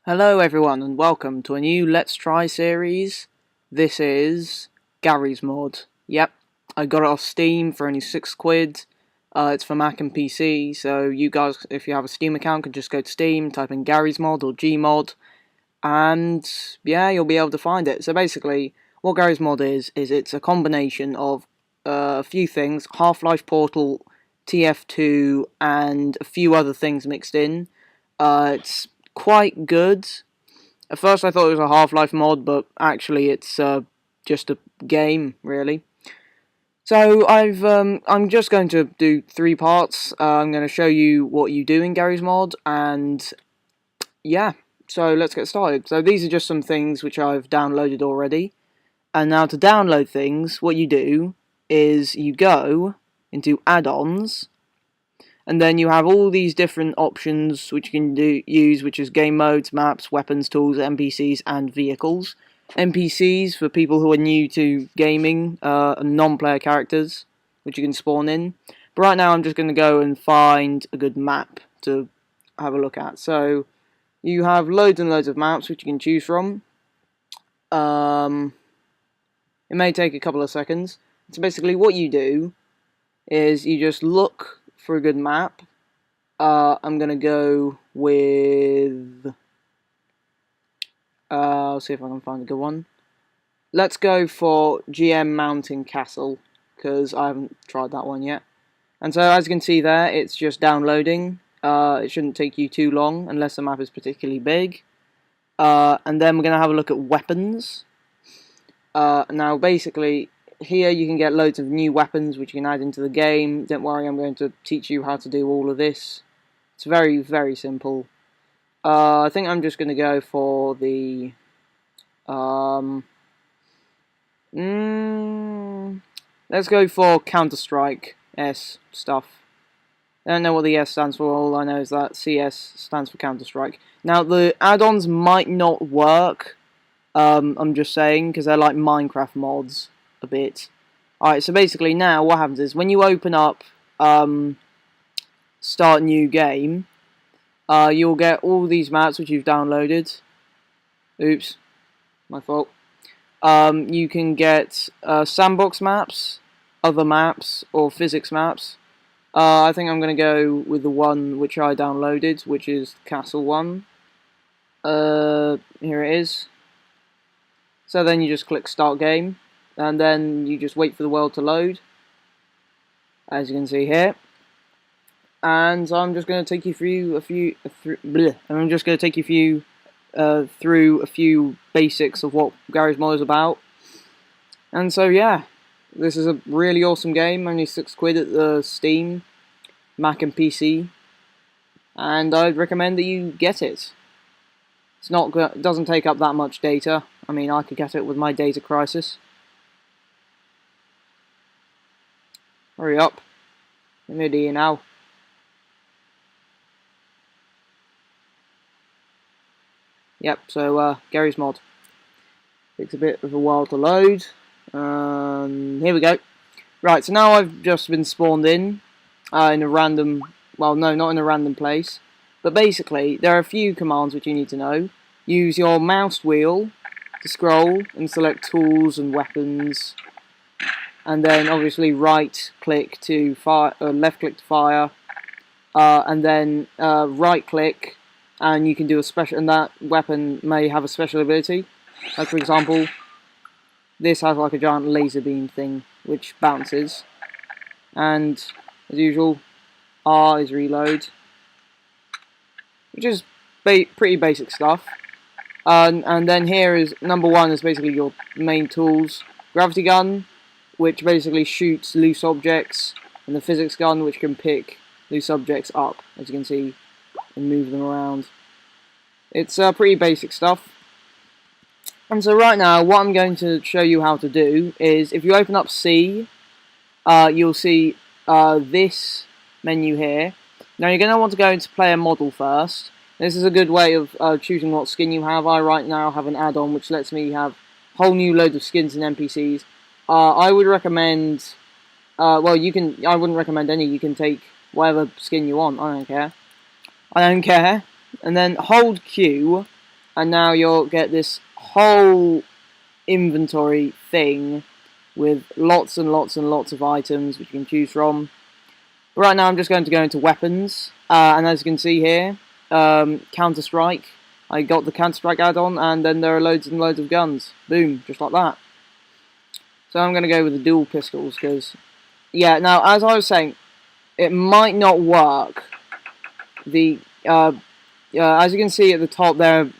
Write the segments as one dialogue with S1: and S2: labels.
S1: Hello everyone and welcome to a new Let's Try series. This is Garry's mod. Yep, I got it off Steam for only £6. It's for Mac and PC, so you guys, if you have a Steam account, can just go to Steam, type in Garry's mod or Gmod, and yeah, you'll be able to find it. So basically, what Garry's mod is it's a combination of a few things: Half-Life Portal, TF2, and a few other things mixed in. It's quite good. At first I thought it was a Half-Life mod, but actually it's just a game, really. So I'm just going to do 3 parts. I'm going to show you what you do in Garry's mod, and yeah, so let's get started. So these are just some things which I've downloaded already. And now to download things, what you do is you go into add-ons, and then you have all these different options which you can use, which is game modes, maps, weapons, tools, NPCs, and vehicles. NPCs for people who are new to gaming, non-player characters, which you can spawn in. But right now I'm just going to go and find a good map to have a look at. So you have loads and loads of maps which you can choose from. It may take a couple of seconds. So basically what you do is you just look for a good map. I'm gonna go with I'll see if I can find a good one. Let's go for GM Mountain Castle, because I haven't tried that one yet. And so as you can see there, it's just downloading. It shouldn't take you too long unless the map is particularly big. And then we're gonna have a look at weapons. Now basically, here you can get loads of new weapons which you can add into the game. Don't worry, I'm going to teach you how to do all of this. It's very, very simple. I think I'm just going to go for the let's go for Counter-Strike S stuff. I don't know what the S stands for, all I know is that CS stands for Counter-Strike. Now the add-ons might not work, I'm just saying, because they're like Minecraft mods a bit. Alright, so basically now what happens is when you open up start new game, you'll get all these maps which you've downloaded. Oops, my fault. You can get sandbox maps, other maps, or physics maps. I think I'm going to go with the one which I downloaded, which is Castle 1. Here it is. So then you just click Start Game, and then you just wait for the world to load, as you can see here. And I'm just going to take you through through a few basics of what Garry's mod is about. And so yeah, this is a really awesome game, only £6 at the Steam, Mac and PC, and I'd recommend that you get it. It doesn't take up that much data. I mean, I could get it with my data crisis. Hurry up. I'm ready now. Yep, so Garry's mod. Takes a bit of a while to load. Here we go. Right, so now I've just been spawned in a random, well no, not in a random place. But basically, there are a few commands which you need to know. Use your mouse wheel to scroll and select tools and weapons. And then obviously right click to fire, left click to fire. And then right click, and you can do a special, and that weapon may have a special ability. Like for example, this has like a giant laser beam thing which bounces. And as usual, R is reload, which is pretty basic stuff. And then here is number 1 is basically your main tools. Gravity gun, which basically shoots loose objects, and the physics gun, which can pick loose objects up, as you can see, and move them around. It's pretty basic stuff. And so right now, what I'm going to show you how to do is, if you open up C, you'll see this menu here. Now you're going to want to go into player model first. This is a good way of choosing what skin you have. I right now have an add-on which lets me have a whole new load of skins and NPCs. I would recommend well, you can. I wouldn't recommend any. You can take whatever skin you want. I don't care. I don't care. And then hold Q, and now you'll get this whole inventory thing with lots and lots and lots of items which you can choose from. But right now I'm just going to go into weapons, and as you can see here, Counter-Strike. I got the Counter-Strike add-on, and then there are loads and loads of guns. Boom, just like that. So I'm going to go with the dual pistols, because, yeah, now, as I was saying, it might not work. The, as you can see at the top, there's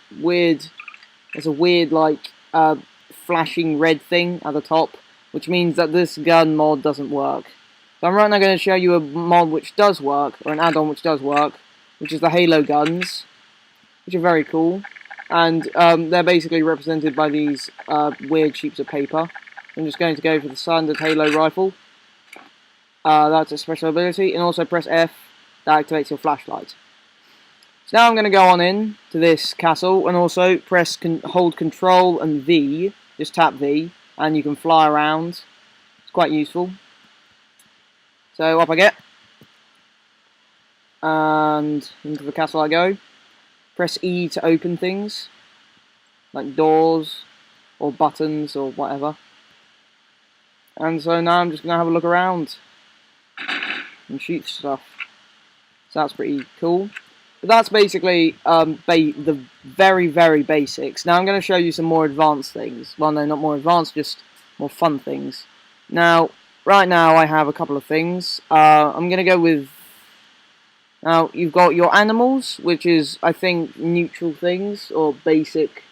S1: a weird, like, flashing red thing at the top, which means that this gun mod doesn't work. So I'm right now going to show you a mod which does work, or an add-on which does work, which is the Halo guns, which are very cool. And they're basically represented by these weird sheets of paper. I'm just going to go for the standard Halo rifle. That's a special ability, and also press F, that activates your flashlight. So now I'm going to go on in to this castle, and also hold Control and V, just tap V, and you can fly around. It's quite useful. So up I get, and into the castle I go. Press E to open things, like doors, or buttons, or whatever. And so now I'm just going to have a look around and shoot stuff. So that's pretty cool. But that's basically the very, very basics. Now I'm going to show you some more advanced things. Well, no, not more advanced, just more fun things. Now, right now I have a couple of things. I'm going to go with... Now, you've got your animals, which is, I think, neutral things, or basic,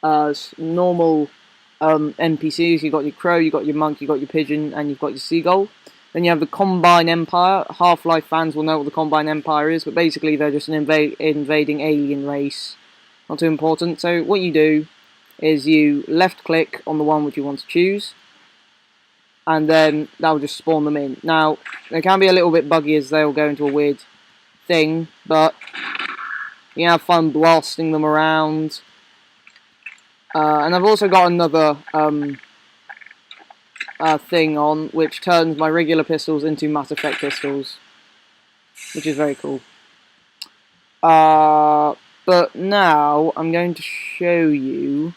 S1: normal NPCs. You've got your crow, you've got your monk, you've got your pigeon, and you've got your seagull. Then you have the Combine Empire. Half-Life fans will know what the Combine Empire is, but basically they're just an invading alien race. Not too important. So what you do is you left-click on the one which you want to choose, and then that will just spawn them in. Now, they can be a little bit buggy as they'll go into a weird thing, but you have fun blasting them around. And I've also got another thing on, which turns my regular pistols into Mass Effect pistols, which is very cool. But now I'm going to show you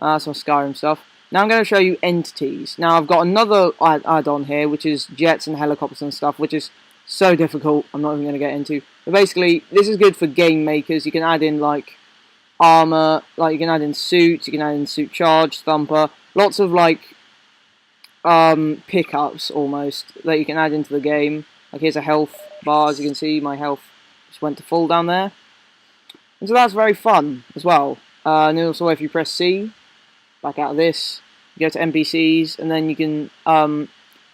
S1: some Skyrim stuff. Now I'm going to show you entities. Now I've got another add-on here, which is jets and helicopters and stuff, which is so difficult, I'm not even going to get into. But basically, this is good for game makers. You can add in, like, armor, like, you can add in suits, you can add in suit charge, thumper, lots of, like, pickups, almost, that you can add into the game. Like, here's a health bar, as you can see, my health just went to full down there. And so that's very fun, as well. And also, if you press C, back out of this, you go to NPCs, and then you can,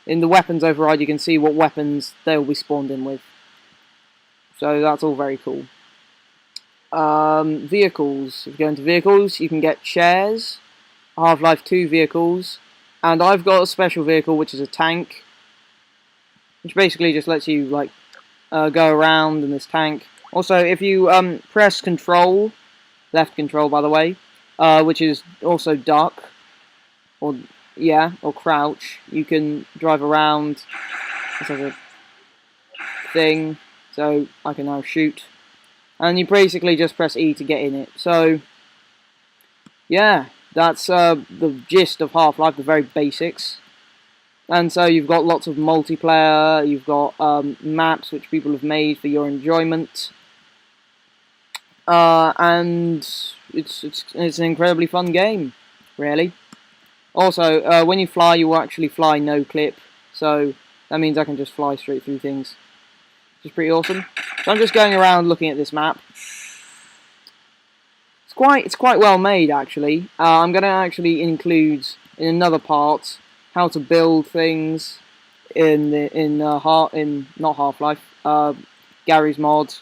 S1: in the weapons override, you can see what weapons they'll be spawned in with. So that's all very cool. Vehicles. If you go into vehicles, you can get chairs, Half-Life 2 vehicles, and I've got a special vehicle which is a tank, which basically just lets you, like, go around in this tank. Also, if you press Control, left Control by the way, which is also duck, or crouch, you can drive around. This has a thing, so I can now shoot. And you basically just press E to get in it. So, yeah, that's the gist of Half-Life, the very basics. And so you've got lots of multiplayer, you've got maps which people have made for your enjoyment. And it's an incredibly fun game, really. Also, when you fly, you will actually fly no clip, so that means I can just fly straight through things, which is pretty awesome. So I'm just going around looking at this map. It's quite well made, actually. I'm going to actually include in another part how to build things not Half-Life, Garry's mod.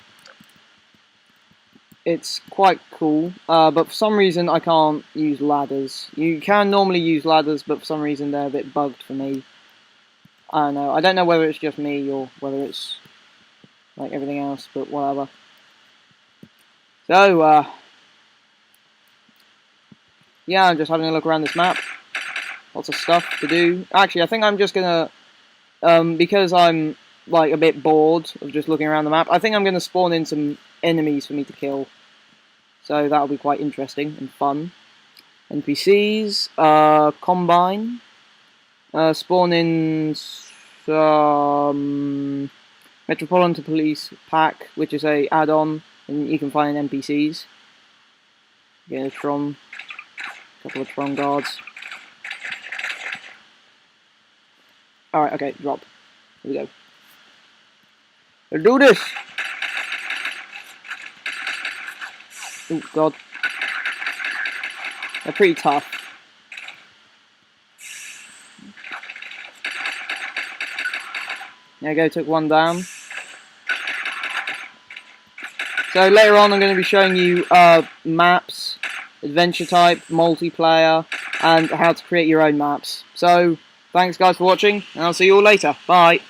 S1: It's quite cool, but for some reason I can't use ladders. You can normally use ladders, but for some reason they're a bit bugged for me. I don't know. I don't know whether it's just me or whether it's like everything else, but whatever. So, yeah, I'm just having a look around this map. Lots of stuff to do. Actually, I think I'm just gonna because I'm like a bit bored of just looking around the map, I think I'm going to spawn in some enemies for me to kill. So that'll be quite interesting and fun. NPCs, Combine, spawn in some Metropolitan Police Pack, which is a add-on, and you can find NPCs. Get a Tron, a couple of Tron guards. Alright, okay, drop. Here we go. Let's do this! Oh, God. They're pretty tough. There you go, took one down. So later on I'm going to be showing you maps, adventure type, multiplayer, and how to create your own maps. So, thanks guys for watching, and I'll see you all later. Bye!